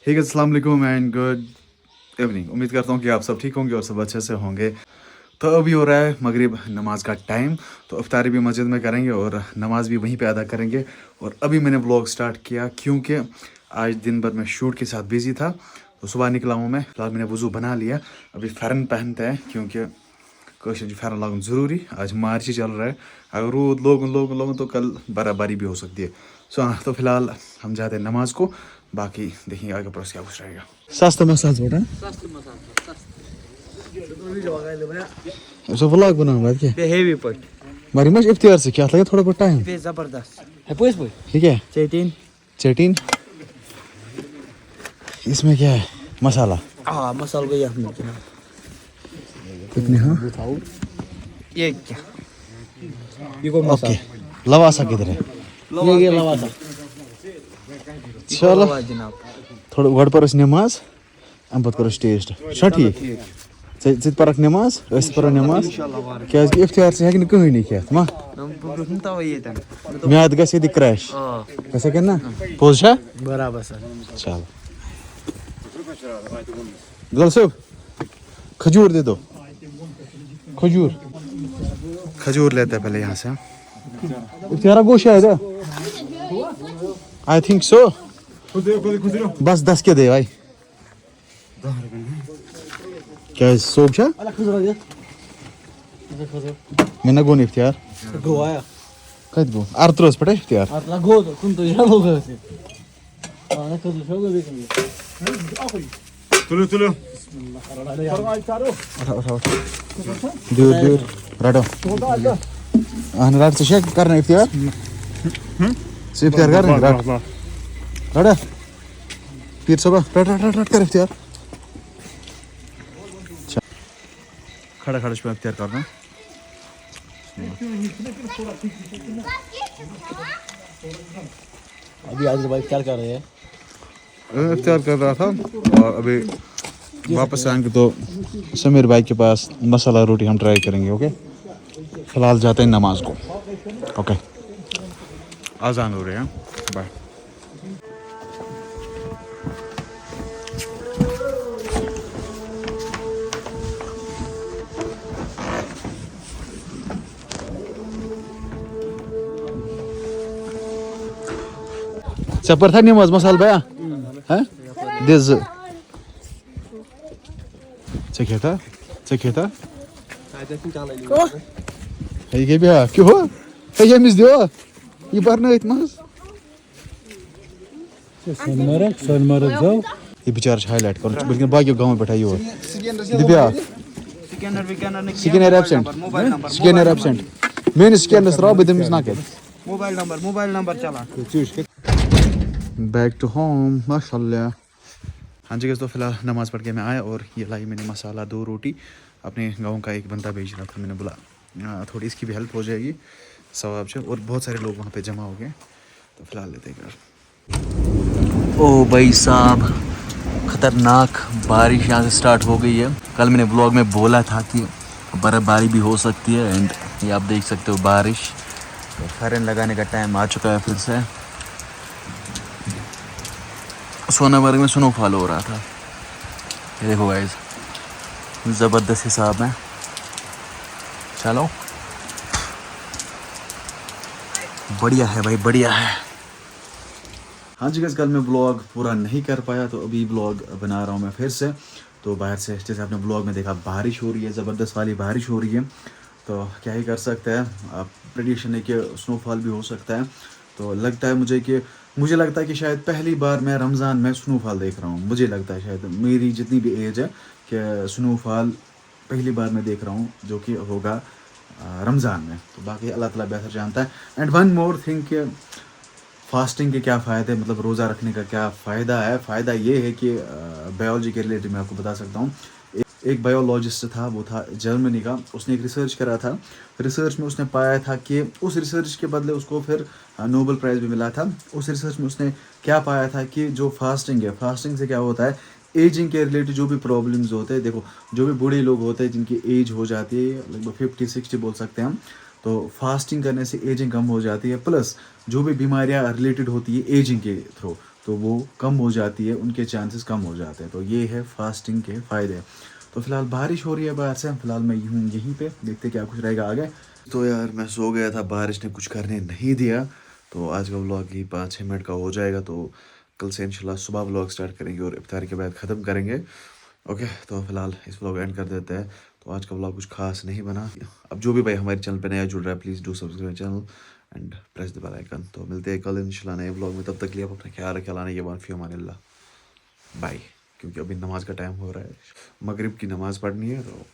Hey guys, अस्सलाम वालेकुम and good evening. उम्मीद करता हूँ कि आप सब ठीक होंगे और सब अच्छे से होंगे। तो अभी हो रहा है मगरिब नमाज का टाइम, तो इफ्तारी भी मस्जिद में करेंगे और नमाज भी वहीं पे अदा करेंगे। और अभी मैंने व्लॉग स्टार्ट किया क्योंकि आज दिन भर मैं शूट के साथ बिजी था। तो सुबह निकला हूँ मैं, फिलहाल मैंने वज़ू बना लिया। अभी फ़रन पहनते हैं क्योंकि कश्मीर फ़रन लागन ज़रूरी। आज मार्च ही चल रहा है, अगर रोज लोगों तो कल बर्फबारी भी हो सकती है। तो फिलहाल हम जाते हैं नमाज को, बाकी देखेंगे आगे प्रोसेस क्या कुछ रहेगा। सस्ता मसाज बोटा ऐसा व्लॉग बनाऊं बाद के हेवी पट मारी मच इफ्तियार से क्या लगे थोड़ा बहुत टाइम पे जबरदस्त है पोइस पोइ ठीक है। चेटीन इसमें क्या है मसाला मसाला गया हमने क्या कितने हाँ ये क्या ये को ओके लवासा किधर है ये लवासा चलो जनाब थोड़ा गड पर नमाज अम पत करो टेस्ट छा ठीक चे परख नमाज पर नमाज क्या इफ्तियार से हेक कहीं नहीं खेत मा म्याद गस ये क्रैश कैसे कहना पोज छा बराबर सर चलो गुलाम साहब खजूर दे दो। खजूर लेते हैं पहले यहाँ से। इफ्तियार गोश है आई थिंक सो। बस 10 के दे भाई क्या सोप छा मैंने गोन इफ्तियार गोवाया कत गो अर्त्रस पटे इफ्तियार अतला गो तो कुन तो या लोग है आना कर लो गो देखेंगे तुलो दूर राडो राड से शेक करना इफ्तियार से इफ्तियार करना राडा पीर सब राड कर इफ्तियार खड़ा पे इफ्तियार करना। अभी आज भाई क्या कर रहे हैं इफ्तियार कर रहा था और अभी वापस आएंगे तो समीर भाई के पास मसाला रोटी हम ट्राई करेंगे। ओके फिलहाल जाते हैं नमाज को। ओके आज़ान हो रहे हैं, बाय। सपर था नमाज मसाल भया हैं दिस चेक था है ये भी क्यों हो है ये मिस दियो ये बरना इतमास सोनमर्ग जाओ ये बेचारा हाईलाइट करो बल्कि बाकी गांव में बैठा हो दिव्या स्कैनर एब्सेंट मैंने स्कैनर सरा बदमिस ना कर मोबाइल नंबर चला बैक टू होम माशाल्लाह। हाँ जी, तो फिलहाल नमाज़ पढ़ के मैं आया और ये लाई मैंने मसाला 2 रोटी। अपने गांव का एक बंदा भेज रहा था, मैंने बोला थोड़ी इसकी भी हेल्प हो जाएगी सवाब से। और बहुत सारे लोग वहाँ पे जमा हो गए, तो फिलहाल लेते हैं घर। ओ भाई साहब ख़तरनाक बारिश यहाँ से स्टार्ट हो गई है। कल मैंने ब्लॉग में बोला था कि बर्फ़बारी भी हो सकती है एंड ये आप देख सकते हो बारिश। तो फ़रन लगाने का टाइम आ चुका है फिर से। सोनामर्ग में स्नोफॉल हो रहा था, ये देखो गाइस ज़बरदस्त हिसाब में। चलो बढ़िया है भाई, बढ़िया है। हाँ जी गाइस, कल मैं ब्लॉग पूरा नहीं कर पाया, तो अभी ब्लॉग बना रहा हूँ मैं फिर से। तो बाहर से जैसे आपने ब्लॉग में देखा बारिश हो रही है, ज़बरदस्त वाली बारिश हो रही है। तो क्या ही कर सकते हैं, आप प्रेडिक्शन है कि स्नोफॉल भी हो सकता है। तो लगता है मुझे लगता है कि शायद पहली बार मैं रमज़ान में स्नोफॉल देख रहा हूँ। मुझे लगता है शायद मेरी जितनी भी एज है कि स्नोफॉल पहली बार मैं देख रहा हूँ, जो कि होगा रमज़ान में। तो बाकी अल्लाह ताला बेहतर जानता है। एंड वन मोर थिंग कि फास्टिंग के क्या फ़ायदे, मतलब रोज़ा रखने का क्या फ़ायदा है। फ़ायदा ये है कि बायोलॉजी के रिलेटेड मैं आपको बता सकता हूँ। एक बायोलॉजिस्ट था, वो था जर्मनी का, उसने एक रिसर्च करा था। रिसर्च में उसने पाया था कि उस रिसर्च के बदले उसको फिर नोबेल प्राइज़ भी मिला था। उस रिसर्च में उसने क्या पाया था कि जो फास्टिंग है, फास्टिंग से क्या होता है, एजिंग के रिलेटेड जो भी प्रॉब्लम्स होते हैं, देखो जो भी बूढ़े लोग होते हैं जिनकी एज हो जाती है लगभग 50-60 बोल सकते हैं हम, तो फास्टिंग करने से एजिंग कम हो जाती है। प्लस जो भी बीमारियां रिलेटेड होती है एजिंग के थ्रू, तो वो कम हो जाती है, उनके चांसेस कम हो जाते हैं। तो ये है फास्टिंग के फ़ायदे। तो फिलहाल बारिश हो रही है बाहर से, फिलहाल मैं हूँ यहीं पे, देखते क्या कुछ रहेगा आगे। तो यार मैं सो गया था, बारिश ने कुछ करने नहीं दिया। तो आज का व्लॉग ही 5-6 मिनट का हो जाएगा। तो कल से इंशाल्लाह सुबह व्लॉग स्टार्ट करेंगे और इफ्तार के बाद ख़त्म करेंगे। ओके, तो फिलहाल इस व्लॉग एंड कर देते हैं। तो आज का व्लॉग कुछ खास नहीं बना। अब जो भी भाई हमारे चैनल पे नया जुड़ रहा है, please do subscribe channel and press the bell icon. तो मिलते हैं कल इंशाल्लाह नए व्लॉग में। तब तक के लिए आप अपना ख्याल रखें। अल्लाह ने ये फी अमानिल्लाह, बाय। क्योंकि अभी नमाज का टाइम हो रहा है, मगरिब की नमाज़ पढ़नी है। तो